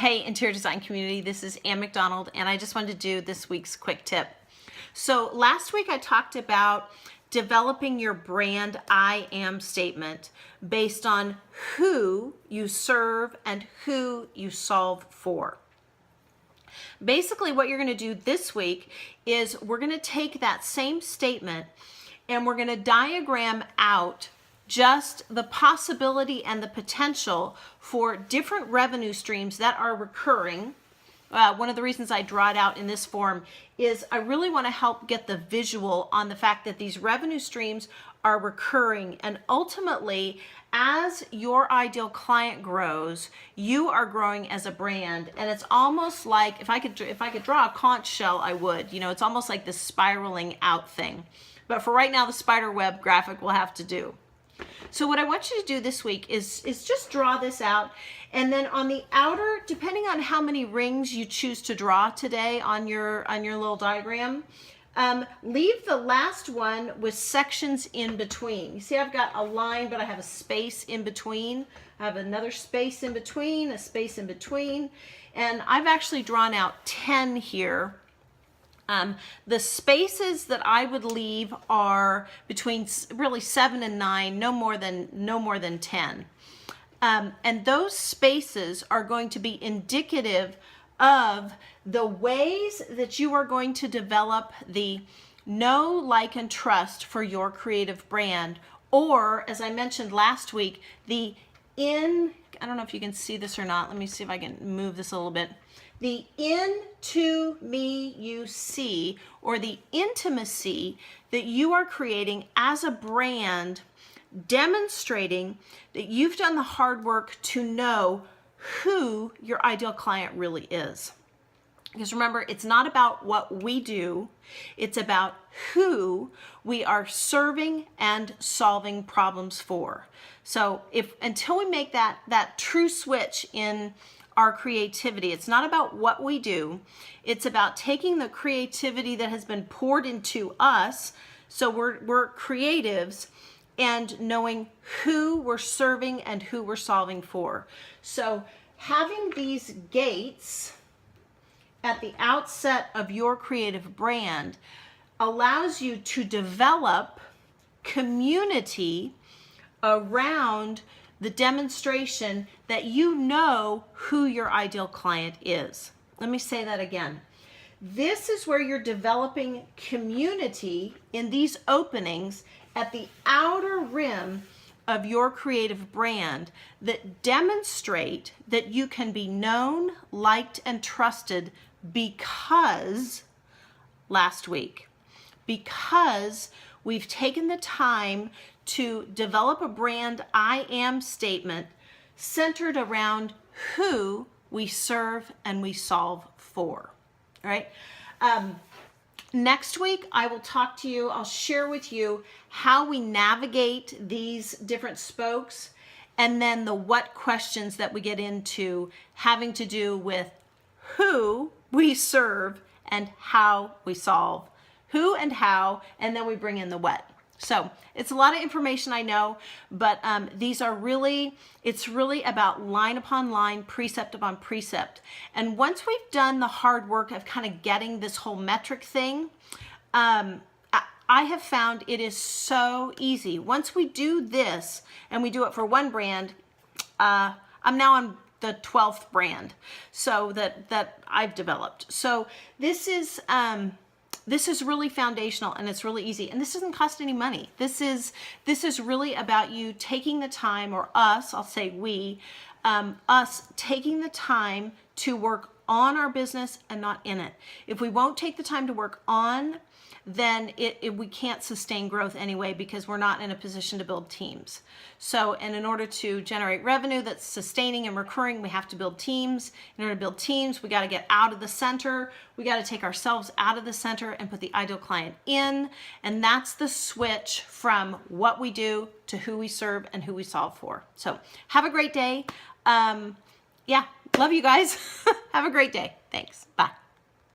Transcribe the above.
Hey, interior design community, this is Ann McDonald, and I just wanted to do this week's quick tip. So last week I talked about developing your brand I am statement based on who you serve and who you solve for. Basically, what you're going to do this week is we're going to take that same statement and we're going to diagram out just the possibility and the potential for different revenue streams that are recurring. One of the reasons I draw it out in this form is I really want to help get the visual on the fact that these revenue streams are recurring, and ultimately, as your ideal client grows, you are growing as a brand. And it's almost like if I could draw a conch shell, I would. You know, it's almost like this spiraling out thing. But for right now, the spider web graphic will have to do. So what I want you to do this week is just draw this out, and then on the outer, depending on how many rings you choose to draw today on your little diagram, leave the last one with sections in between. You see, I've got a line, but I have a space in between. I have another space in between, a space in between, and I've actually drawn out 10 here. The spaces that I would leave are between really 7 and 9, no more than 10. And those spaces are going to be indicative of the ways that you are going to develop the know, like, and trust for your creative brand. Or, as I mentioned last week, I don't know if you can see this or not. Let me see if I can move this a little bit. The into me you see, or the intimacy that you are creating as a brand, demonstrating that you've done the hard work to know who your ideal client really is. Because remember, it's not about what we do, it's about who we are serving and solving problems for. So until we make that true switch in our creativity, it's not about what we do, it's about taking the creativity that has been poured into us, so we're creatives, and knowing who we're serving and who we're solving for. So having these gates at the outset of your creative brand allows you to develop community around the demonstration that you know who your ideal client is. Let me say that again. This is where you're developing community in these openings at the outer rim of your creative brand that demonstrate that you can be known, liked, and trusted because we've taken the time to develop a brand I am statement centered around who we serve and we solve for. All right. Next week, I'll share with you how we navigate these different spokes, and then the what questions that we get into having to do with who we serve and how we solve. Who and how, and then we bring in the what. So it's a lot of information, I know, but it's really about line upon line, precept upon precept. And once we've done the hard work of kind of getting this whole metric thing, I have found it is so easy. Once we do this, and we do it for one brand, I'm now on the 12th brand so that I've developed. So this is really foundational, and it's really easy, and this doesn't cost any money. This is really about you taking the time, or us, I'll say we, us taking the time to work on our business and not in it. If we won't take the time to work on, then we can't sustain growth anyway, because we're not in a position to build teams. So, and in order to generate revenue that's sustaining and recurring, we have to build teams. In order to build teams, we got to get out of the center. We got to take ourselves out of the center and put the ideal client in. And that's the switch from what we do to who we serve and who we solve for. So have a great day. Yeah, love you guys. Have a great day. Thanks. Bye.